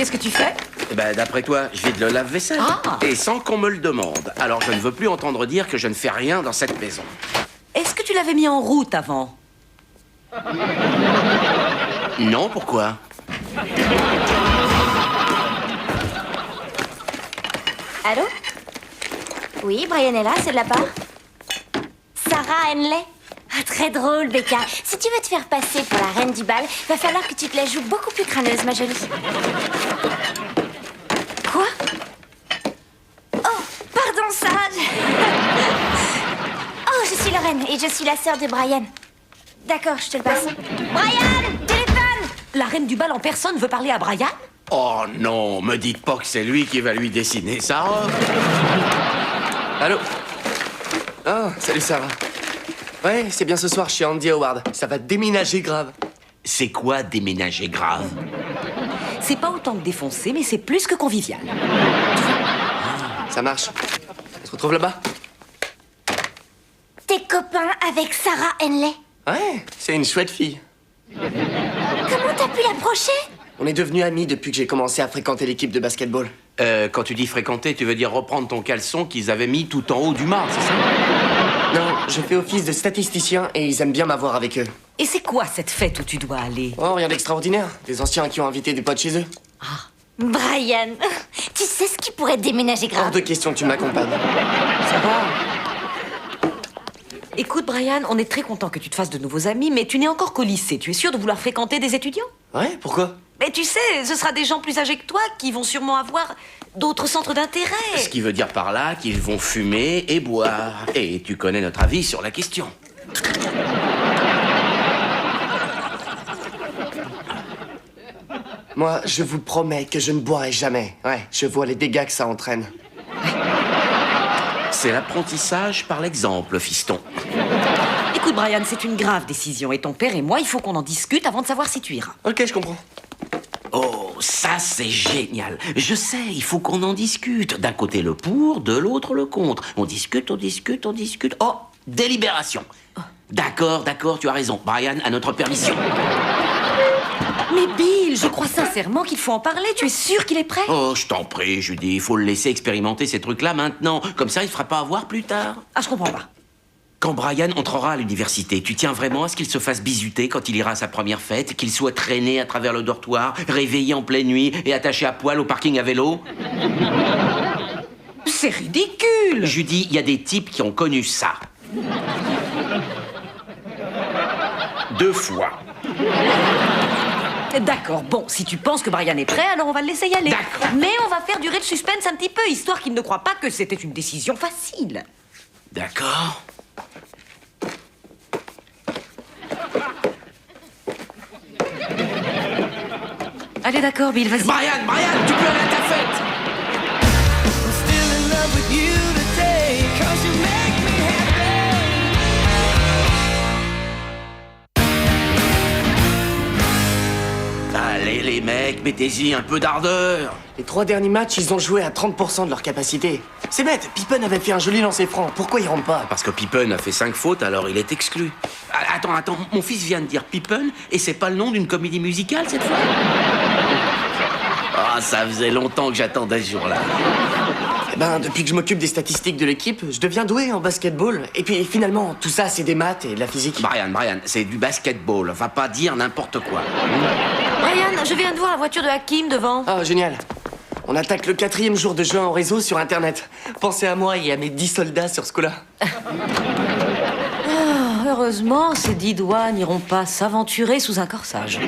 qu'est-ce que tu fais? Ben, d'après toi, je vide le lave-vaisselle. Ah. Et sans qu'on me le demande. Alors je ne veux plus entendre dire que je ne fais rien dans cette maison. Est-ce que tu l'avais mis en route avant? Non, pourquoi? Allô? Oui, Brian est là, c'est de la part. Sarah Henley. Ah, très drôle, Becca. Si tu veux te faire passer pour la reine du bal, va falloir que tu te la joues beaucoup plus crâneuse, ma jolie. Quoi? Oh, pardon, Sarah. Oh, je suis Lorraine et je suis la sœur de Brian. D'accord, je te le passe. Brian, téléphone! La reine du bal en personne veut parler à Brian? Oh non, me dites pas que c'est lui qui va lui dessiner sa robe. Allô? Oh, salut Sarah. Ouais, c'est bien ce soir chez Andy Howard. Ça va déménager grave. C'est quoi déménager grave? C'est pas autant que défoncer, mais c'est plus que convivial. Ça marche. On se retrouve là-bas? T'es copain avec Sarah Henley? Ouais, c'est une chouette fille. Comment t'as pu l'approcher? On est devenus amis depuis que j'ai commencé à fréquenter l'équipe de basketball. Quand tu dis fréquenter, tu veux dire reprendre ton caleçon qu'ils avaient mis tout en haut du mât, c'est ça? Non, je fais office de statisticien et ils aiment bien m'avoir avec eux. Et c'est quoi cette fête où tu dois aller? Oh, rien d'extraordinaire. Des anciens qui ont invité des potes chez eux. Brian, tu sais ce qui pourrait déménager Hors grave? de question que tu m'accompagnes. Ça va? Écoute, Brian, on est très content que tu te fasses de nouveaux amis, mais tu n'es encore qu'au lycée. Tu es sûr de vouloir fréquenter des étudiants? Ouais, pourquoi? Mais tu sais, ce sera des gens plus âgés que toi qui vont sûrement avoir d'autres centres d'intérêt. Ce qui veut dire par là qu'ils vont fumer et boire. Et tu connais notre avis sur la question. Moi, je vous promets que je ne boirai jamais. Ouais, je vois les dégâts que ça entraîne. C'est l'apprentissage par l'exemple, fiston. Écoute, Brian, c'est une grave décision. Et ton père et moi, il faut qu'on en discute avant de savoir si tu iras. Ok, je comprends. Oh, ça c'est génial. Je sais, il faut qu'on en discute. D'un côté le pour, de l'autre le contre. On discute, on discute, on discute. Oh, délibération. D'accord, tu as raison. Brian a notre permission. Mais Bill, je crois sincèrement qu'il faut en parler. Tu es sûr qu'il est prêt? Oh, je t'en prie, Judy, il faut le laisser expérimenter ces trucs-là maintenant. Comme ça, il ne fera pas avoir plus tard. Ah, je comprends pas. Quand Brian entrera à l'université, tu tiens vraiment à ce qu'il se fasse bisuter quand il ira à sa première fête, qu'il soit traîné à travers le dortoir, réveillé en pleine nuit et attaché à poil au parking à vélo? C'est ridicule. Judy, il y a des types qui ont connu ça. 2 fois. D'accord, bon, si tu penses que Brian est prêt, alors on va le laisser y aller. D'accord. Mais on va faire durer le suspense un petit peu, histoire qu'il ne croit pas que c'était une décision facile. D'accord. Allez, d'accord, Bill, vas-y. Brian, tu peux aller à ta fête. Allez les mecs, mettez-y un peu d'ardeur. Les 3 derniers matchs, ils ont joué à 30% de leur capacité. C'est bête, Pippen avait fait un joli lancer franc. Pourquoi il rentre pas? Parce que Pippen a fait 5 fautes, alors il est exclu. Ah, attends, mon fils vient de dire Pippen, et c'est pas le nom d'une comédie musicale cette fois? Ah, ça faisait longtemps que j'attendais ce jour-là. Eh ben, depuis que je m'occupe des statistiques de l'équipe, je deviens doué en basketball. Et puis finalement, tout ça, c'est des maths et de la physique. Brian, c'est du basketball, va pas dire n'importe quoi. Brian, je viens de voir la voiture de Hakim devant. Ah, génial. On attaque le 4e jour de jeu en réseau sur Internet. Pensez à moi et à mes 10 soldats sur ce coup-là. Heureusement, ces 10 doigts n'iront pas s'aventurer sous un corsage.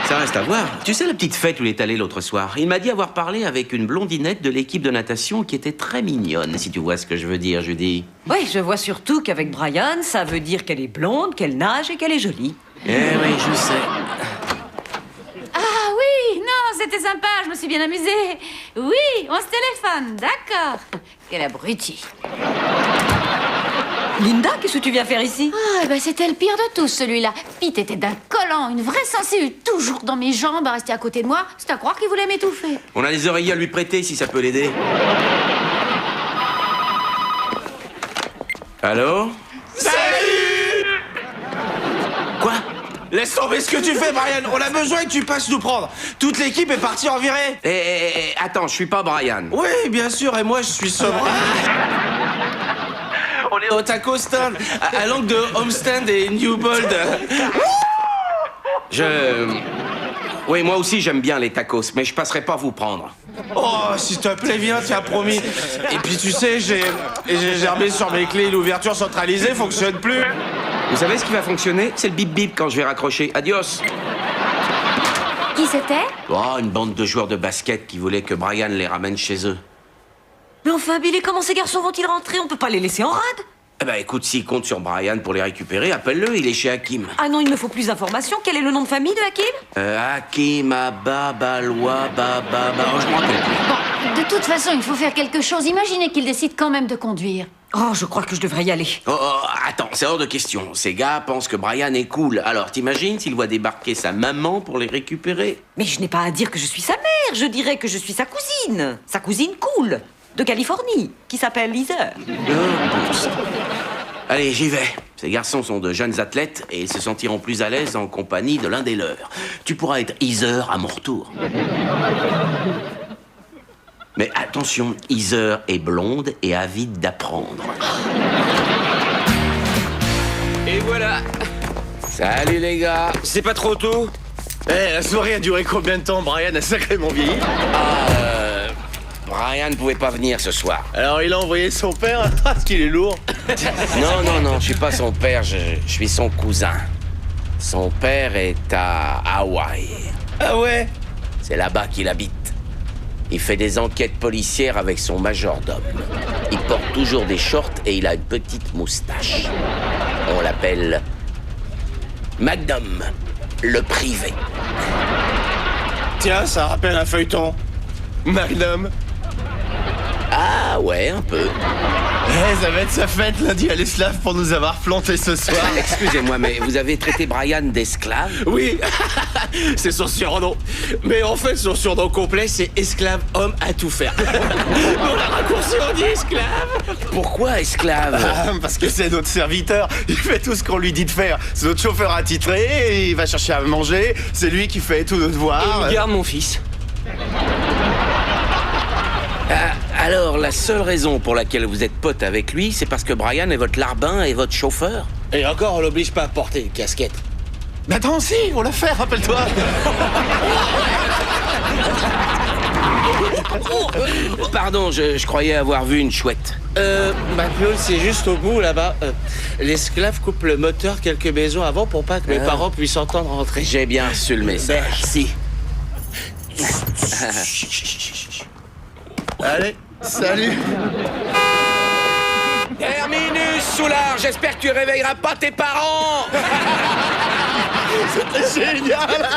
Ça reste à voir. Tu sais la petite fête où il est allé l'autre soir? Il m'a dit avoir parlé avec une blondinette de l'équipe de natation qui était très mignonne, si tu vois ce que je veux dire, Judy. Oui, je vois surtout qu'avec Brian, ça veut dire qu'elle est blonde, qu'elle nage et qu'elle est jolie. Eh oui, je sais. Ah oui, non, c'était sympa, je me suis bien amusée. Oui, on se téléphone, d'accord. Quel abruti. Linda, qu'est-ce que tu viens faire ici? Ah, ben c'était le pire de tous, celui-là. Pete était d'un collant, une vraie sensée, toujours dans mes jambes, à rester à côté de moi. C'est à croire qu'il voulait m'étouffer. On a des oreillers à lui prêter si ça peut l'aider. Allô? Salut! Quoi? Laisse tomber ce que tu fais, Brian. On a besoin que tu passes nous prendre. Toute l'équipe est partie en virée. Attends, je suis pas Brian. Oui, bien sûr, et moi je suis sobre. On est au Taco Stand, à l'angle de Homestead et Newbold. Oui, moi aussi j'aime bien les tacos, mais je passerai pas vous prendre. Oh, s'il te plaît, viens, tu as promis. Et puis tu sais, j'ai gerbé sur mes clés, l'ouverture centralisée fonctionne plus. Vous savez ce qui va fonctionner? C'est le bip-bip quand je vais raccrocher. Adios. Qui c'était? Oh, une bande de joueurs de basket qui voulaient que Brian les ramène chez eux. Mais enfin, Billy, comment ces garçons vont-ils rentrer? On peut pas les laisser en rade. Eh ben écoute, s'il compte sur Brian pour les récupérer, appelle-le, il est chez Hakim. Ah non, il me faut plus d'informations. Quel est le nom de famille de Hakim? Hakim, Abba, Balois, Baba, je me rappelle plus. Bon, de toute façon, il faut faire quelque chose. Imaginez qu'il décide quand même de conduire. Oh, je crois que je devrais y aller. Oh, attends, c'est hors de question. Ces gars pensent que Brian est cool. Alors, t'imagines s'il voit débarquer sa maman pour les récupérer? Mais je n'ai pas à dire que je suis sa mère. Je dirais que je suis sa cousine. Sa cousine cool, de Californie, qui s'appelle Heather. Allez, j'y vais. Ces garçons sont de jeunes athlètes et ils se sentiront plus à l'aise en compagnie de l'un des leurs. Tu pourras être Heather à mon retour. Mais attention, Heather est blonde et avide d'apprendre. Et voilà. Salut les gars. C'est pas trop tôt? La soirée a duré combien de temps? Brian a sacrément vieilli. Brian ne pouvait pas venir ce soir. Alors il a envoyé son père? Parce qu'il est lourd. Non, je suis pas son père, je suis son cousin. Son père est à Hawaï. Ah ouais? C'est là-bas qu'il habite. Il fait des enquêtes policières avec son majordome. Il porte toujours des shorts et il a une petite moustache. On l'appelle Magnum, le privé. Tiens, ça rappelle un feuilleton. Magnum. Ah ouais, un peu. Ça va être sa fête lundi à l'Esclave pour nous avoir planté ce soir. Excusez-moi, mais vous avez traité Brian d'esclave? Oui, c'est son surnom. Mais en fait, son surnom complet, c'est esclave homme à tout faire. On l'a raccourci, on dit esclave. Pourquoi esclave? Parce que c'est notre serviteur. Il fait tout ce qu'on lui dit de faire. C'est notre chauffeur attitré, il va chercher à manger, c'est lui qui fait tous nos devoirs. Il garde mon fils. Alors, la seule raison pour laquelle vous êtes pote avec lui, c'est parce que Brian est votre larbin et votre chauffeur? Et encore, on l'oblige pas à porter une casquette. Mais attends, si, on l'a fait, rappelle-toi. Pardon, je croyais avoir vu une chouette. Claude, c'est juste au bout, là-bas. L'esclave coupe le moteur quelques maisons avant pour pas que mes parents puissent entendre rentrer. J'ai bien reçu le message. Merci. Allez, salut. Terminus, Soulard, j'espère que tu réveilleras pas tes parents. C'était génial.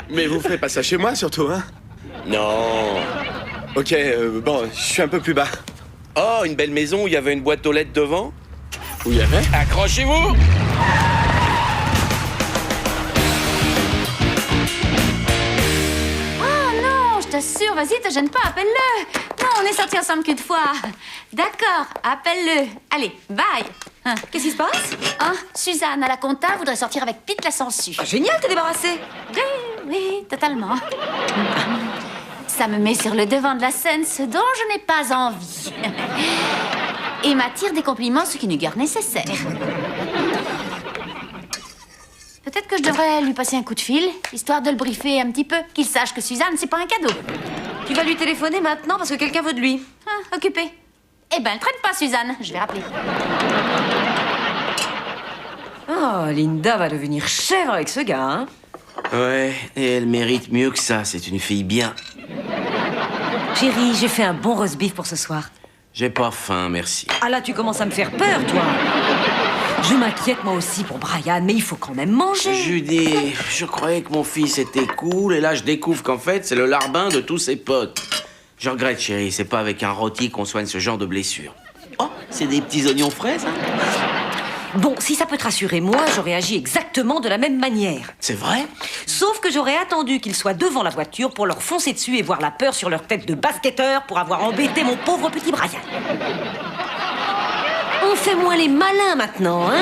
Mais vous ferez pas ça chez moi, surtout, hein? Non. Ok, bon, je suis un peu plus bas. Oh, une belle maison où il y avait une boîte aux lettres devant? Où il y avait? Accrochez-vous. Je t'assure, vas-y, te gêne pas, appelle-le. Non, on est sortis ensemble qu'une fois. D'accord, appelle-le. Allez, bye. Qu'est-ce qui se passe? Suzanne, à la compta, voudrait sortir avec Pete la sangsue. Ah, génial, t'es débarrassé. Oui, totalement. Ça me met sur le devant de la scène, ce dont je n'ai pas envie. Et m'attire des compliments, ce qui n'est guère nécessaire. Peut-être que je devrais lui passer un coup de fil, histoire de le briefer un petit peu, qu'il sache que Suzanne, c'est pas un cadeau. Tu vas lui téléphoner maintenant parce que quelqu'un veut de lui. Occupé. Eh ben, traite pas Suzanne, je vais rappeler. Oh, Linda va devenir chèvre avec ce gars, hein. Ouais, et elle mérite mieux que ça, c'est une fille bien. Chérie, j'ai fait un bon roast beef pour ce soir. J'ai pas faim, merci. Ah là, tu commences à me faire peur, toi. Je m'inquiète moi aussi pour Brian, mais il faut quand même manger. Judy, je croyais que mon fils était cool, et là je découvre qu'en fait c'est le larbin de tous ses potes. Je regrette, chérie, c'est pas avec un rôti qu'on soigne ce genre de blessure. Oh, c'est des petits oignons frais, ça? Bon, si ça peut te rassurer, moi, j'aurais agi exactement de la même manière. C'est vrai? Sauf que j'aurais attendu qu'ils soient devant la voiture pour leur foncer dessus et voir la peur sur leur tête de basketteur pour avoir embêté mon pauvre petit Brian. On fait moins les malins maintenant, hein?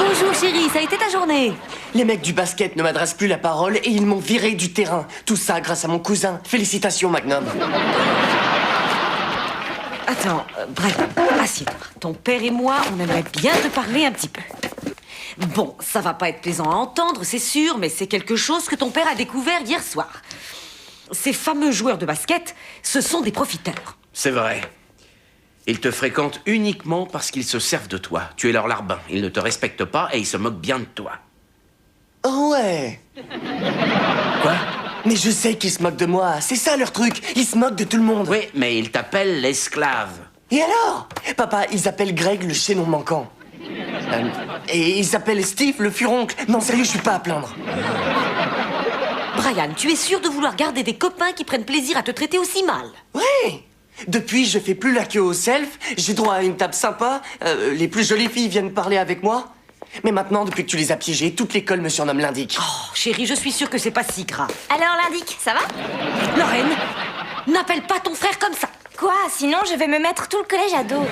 Bonjour chérie, ça a été ta journée? Les mecs du basket ne m'adressent plus la parole et ils m'ont viré du terrain. Tout ça grâce à mon cousin. Félicitations, Magnum. Attends, Brian, assieds-toi. Ton père et moi, on aimerait bien te parler un petit peu. Bon, ça va pas être plaisant à entendre, c'est sûr, mais c'est quelque chose que ton père a découvert hier soir. Ces fameux joueurs de basket, ce sont des profiteurs. C'est vrai. Ils te fréquentent uniquement parce qu'ils se servent de toi. Tu es leur larbin. Ils ne te respectent pas et ils se moquent bien de toi. Oh ouais. Quoi? Mais je sais qu'ils se moquent de moi. C'est ça leur truc. Ils se moquent de tout le monde. Oui, mais ils t'appellent l'esclave. Et alors? Papa, ils appellent Greg le chaînon manquant. Et ils appellent Steve le furoncle. Non, sérieux, je suis pas à plaindre. Brian, tu es sûr de vouloir garder des copains qui prennent plaisir à te traiter aussi mal? Ouais. Depuis, je fais plus la queue au self. J'ai droit à une table sympa. Les plus jolies filles viennent parler avec moi. Mais maintenant, depuis que tu les as piégées, toute l'école me surnomme l'Indique. Oh, chérie, je suis sûre que c'est pas si grave. Alors, l'indique, ça va? Lorraine, n'appelle pas ton frère comme ça. Quoi? Sinon, je vais me mettre tout le collège à dos.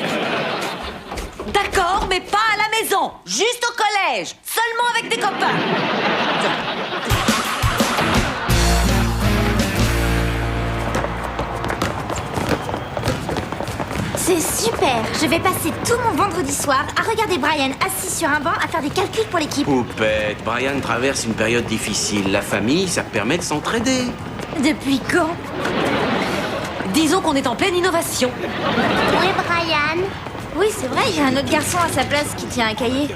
D'accord, mais pas à la maison. Juste au collège. Seulement avec des copains. C'est super. Je vais passer tout mon vendredi soir à regarder Brian assis sur un banc à faire des calculs pour l'équipe. Poupette, Brian traverse une période difficile. La famille, ça permet de s'entraider. Depuis quand? Disons qu'on est en pleine innovation. Oui, Brian. Oui, c'est vrai, il y a un autre garçon à sa place qui tient un cahier.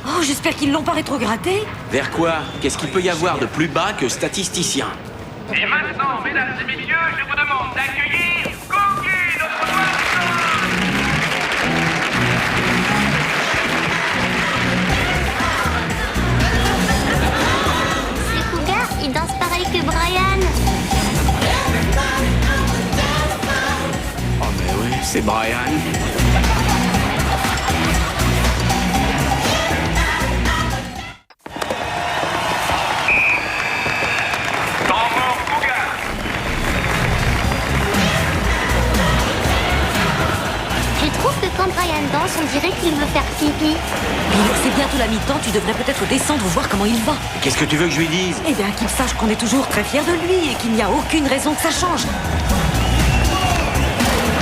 Oh, j'espère qu'ils l'ont pas rétrogradé. Vers quoi? Qu'est-ce qu'il peut y avoir de plus bas que statisticien? Et maintenant, mesdames et messieurs, je vous demande d'accueillir Cookie, notre C'est Cougar, il danse pareil que Brian. Oh mais oui, c'est Brian. Temps mort, Cougar. Je trouve que quand Brian danse, on dirait qu'il veut faire pipi. Bill, c'est bientôt la mi-temps, tu devrais peut-être descendre voir comment il va. Qu'est-ce que tu veux que je lui dise? Eh bien, qu'il sache qu'on est toujours très fiers de lui et qu'il n'y a aucune raison que ça change.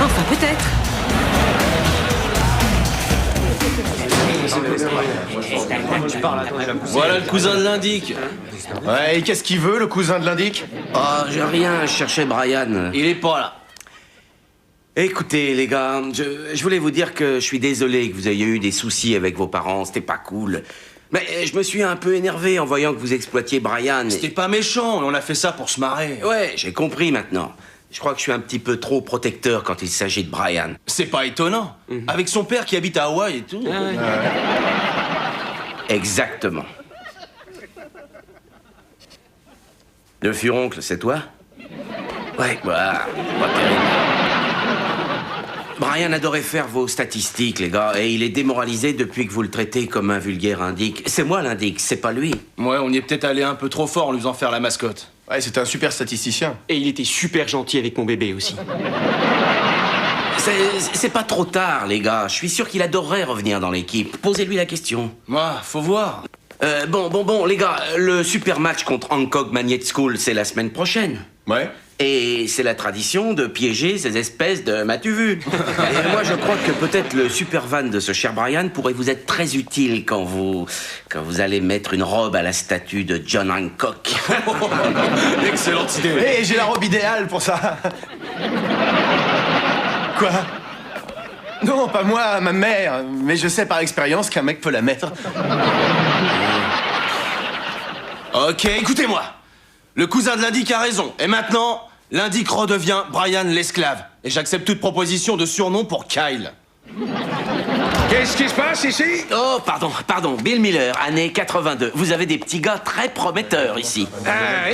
Enfin, peut-être. Voilà le cousin de l'Indique. Ouais, et qu'est-ce qu'il veut, le cousin de l'Indique? Oh, j'ai rien, je cherchais Brian. Il est pas là. Écoutez, les gars, je voulais vous dire que je suis désolé que vous ayez eu des soucis avec vos parents, c'était pas cool. Mais je me suis un peu énervé en voyant que vous exploitiez Brian. C'était pas méchant, on a fait ça pour se marrer. Ouais, j'ai compris maintenant. Je crois que je suis un petit peu trop protecteur quand il s'agit de Brian. C'est pas étonnant. Avec son père qui habite à Hawaï et tout. Exactement. Le furoncle, c'est toi? Ouais, voilà. Pas terrible. Brian adorait faire vos statistiques, les gars, et il est démoralisé depuis que vous le traitez comme un vulgaire indique. C'est moi l'indique, c'est pas lui. Ouais, on y est peut-être allé un peu trop fort en lui faisant faire la mascotte. Ouais, c'était un super statisticien. Et il était super gentil avec mon bébé aussi. C'est pas trop tard, les gars. Je suis sûr qu'il adorerait revenir dans l'équipe. Posez-lui la question. Moi, faut voir. Bon, les gars, le super match contre Hancock Magnet School, c'est la semaine prochaine. Ouais. Et c'est la tradition de piéger ces espèces de m'as-tu vu. Et moi, je crois que peut-être le super van de ce cher Brian pourrait vous être très utile quand vous allez mettre une robe à la statue de John Hancock. Excellente idée. Hé, j'ai la robe idéale pour ça. Quoi? Non, pas moi, ma mère. Mais je sais par expérience qu'un mec peut la mettre. Ok, écoutez-moi. Le cousin de l'Indique a raison. Et maintenant, l'Indique redevient Brian l'esclave. Et j'accepte toute proposition de surnom pour Kyle. Qu'est-ce qui se passe ici? Oh, pardon, Bill Miller, année 82. Vous avez des petits gars très prometteurs ici. Ah oui.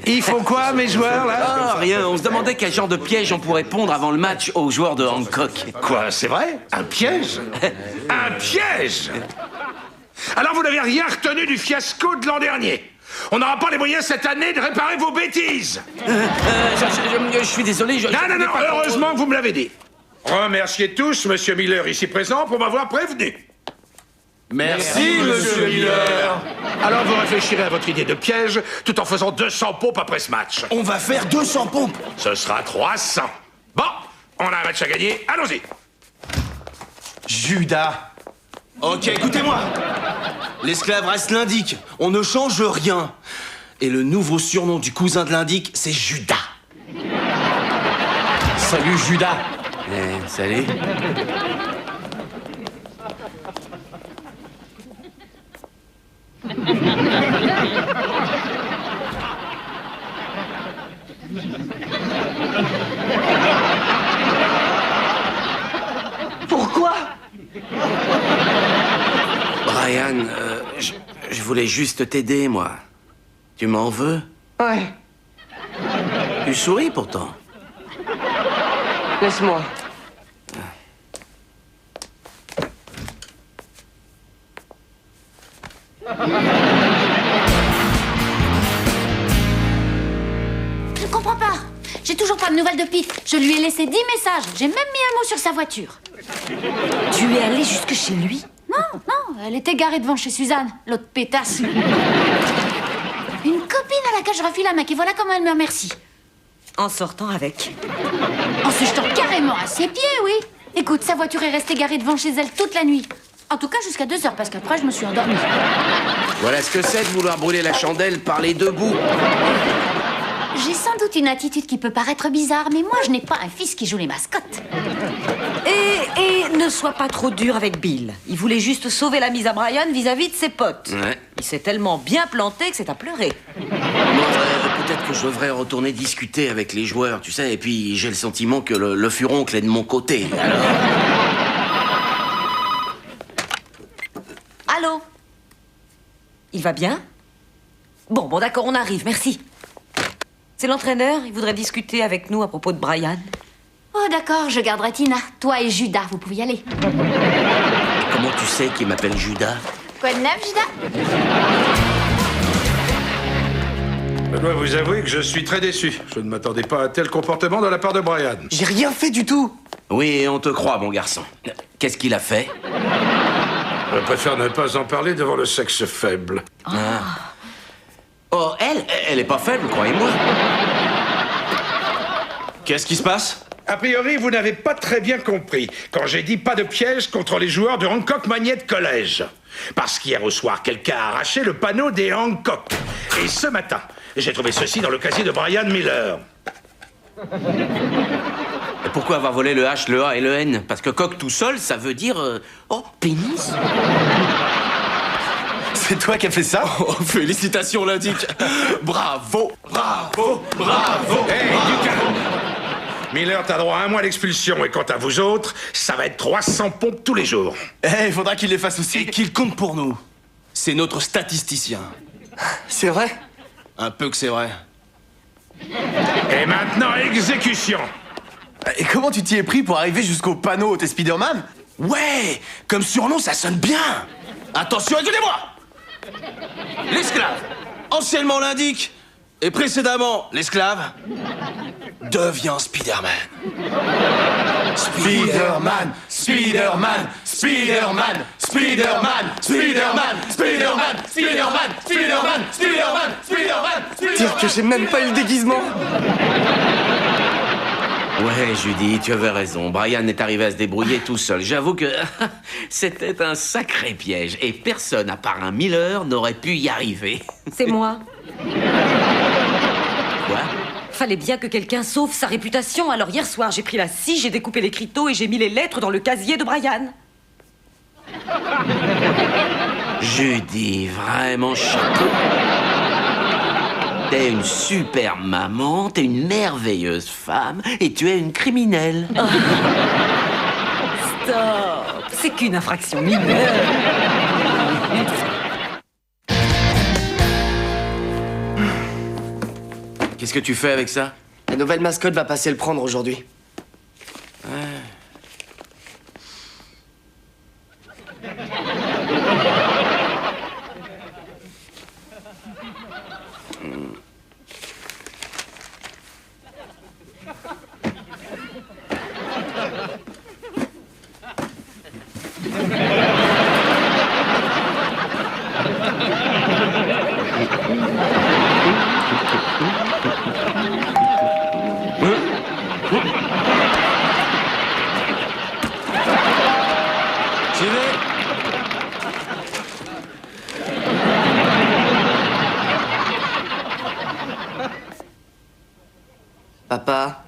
Ils font quoi, mes joueurs, là? Ah, rien, on se demandait quel genre de piège on pourrait pondre avant le match aux joueurs de Hancock. Quoi, c'est vrai? Un piège? Un piège? Alors vous n'avez rien retenu du fiasco de l'an dernier? On n'aura pas les moyens cette année de réparer vos bêtises. Je suis désolé, Non, heureusement que vous me l'avez dit. Remerciez tous Monsieur Miller ici présent pour m'avoir prévenu. Merci, monsieur Miller. Alors vous réfléchirez à votre idée de piège tout en faisant 200 pompes après ce match. On va faire 200 pompes. Ce sera 300. Bon, on a un match à gagner, allons-y. Judas. Ok, écoutez-moi. L'esclave reste l'indique. On ne change rien. Et le nouveau surnom du cousin de l'indique, c'est Judas. Salut, Judas. Salut. Pourquoi? Brian, je voulais juste t'aider, moi. Tu m'en veux? Ouais, Tu souris pourtant. laisse-moi. Je comprends pas. J'ai toujours pas de nouvelles de Pete. Je lui ai laissé 10 messages. J'ai même mis un mot sur sa voiture. Tu es allé jusque chez lui? Non, non, elle était garée devant chez Suzanne, l'autre pétasse. Une copine à laquelle je refile la main, et voilà comment elle me remercie. En sortant avec. En se jetant carrément à ses pieds, oui. Écoute, sa voiture est restée garée devant chez elle toute la nuit. En tout cas jusqu'à 2 heures, parce qu'après je me suis endormie. Voilà ce que c'est de vouloir brûler la chandelle par les deux bouts. J'ai sans doute une attitude qui peut paraître bizarre, mais moi je n'ai pas un fils qui joue les mascottes. Et ne sois pas trop dur avec Bill. Il voulait juste sauver la mise à Brian vis-à-vis de ses potes. Ouais. Il s'est tellement bien planté que c'est à pleurer. Peut-être que je devrais retourner discuter avec les joueurs, tu sais, et puis j'ai le sentiment que le furoncle est de mon côté. Alors... Allô? Il va bien? Bon, d'accord, on arrive, merci. C'est l'entraîneur, il voudrait discuter avec nous à propos de Brian. Oh d'accord, je garderai Tina. Toi et Judas, vous pouvez y aller. Comment tu sais qu'il m'appelle Judas? Quoi de neuf, Judas? Je dois vous avouer que je suis très déçu. Je ne m'attendais pas à tel comportement de la part de Brian. J'ai rien fait du tout. Oui, on te croit, mon garçon. Qu'est-ce qu'il a fait? Je préfère ne pas en parler devant le sexe faible. Oh, elle est pas faible, croyez-moi. Qu'est-ce qui se passe? A priori, vous n'avez pas très bien compris quand j'ai dit pas de piège contre les joueurs de Hancock Magnet College. Parce qu'hier au soir, quelqu'un a arraché le panneau des Hancock. Et ce matin, j'ai trouvé ceci dans le casier de Brian Miller. Et pourquoi avoir volé le H, le A et le N? Parce que coq tout seul, ça veut dire... Oh, pénis? C'est toi qui as fait ça? Oh, félicitations, l'indique. Bravo, bravo, bravo. Hey, du calme. Miller, t'as droit à 1 mois d'expulsion. Et quant à vous autres, ça va être 300 pompes tous les jours. Il faudra qu'il les fasse aussi. Et qu'il compte pour nous. C'est notre statisticien. C'est vrai? Un peu que c'est vrai. Et maintenant, exécution. Et comment tu t'y es pris pour arriver jusqu'au panneau? T'es Spider-Man? Ouais, comme surnom, ça sonne bien. Attention, écoutez-moi. L'esclave, anciennement l'indique, et précédemment l'esclave, devient Spider-Man. Spider-Man, Spider-Man, Spider-Man, Spider-Man, Spider-Man, Spider-Man, Spider-Man, Spider-Man, Spider-Man, Spider-Man, Dire que j'ai même pas eu le déguisement. Ouais, Judy, tu avais raison. Brian est arrivé à se débrouiller tout seul. J'avoue que c'était un sacré piège. Et personne, à part un Miller, n'aurait pu y arriver. C'est moi. Quoi? Fallait bien que quelqu'un sauve sa réputation. Alors hier soir, j'ai pris la scie, j'ai découpé l'écriteau et j'ai mis les lettres dans le casier de Brian. Judy, vraiment chapeau. T'es une super maman, t'es une merveilleuse femme, et tu es une criminelle. Stop. C'est qu'une infraction mineure. Qu'est-ce que tu fais avec ça? La nouvelle mascotte va passer le prendre aujourd'hui. Suivez. Papa.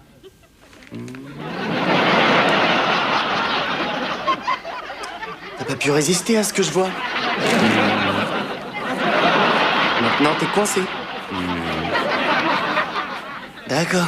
T'as pas pu résister à ce que je vois. Maintenant, t'es coincé. D'accord.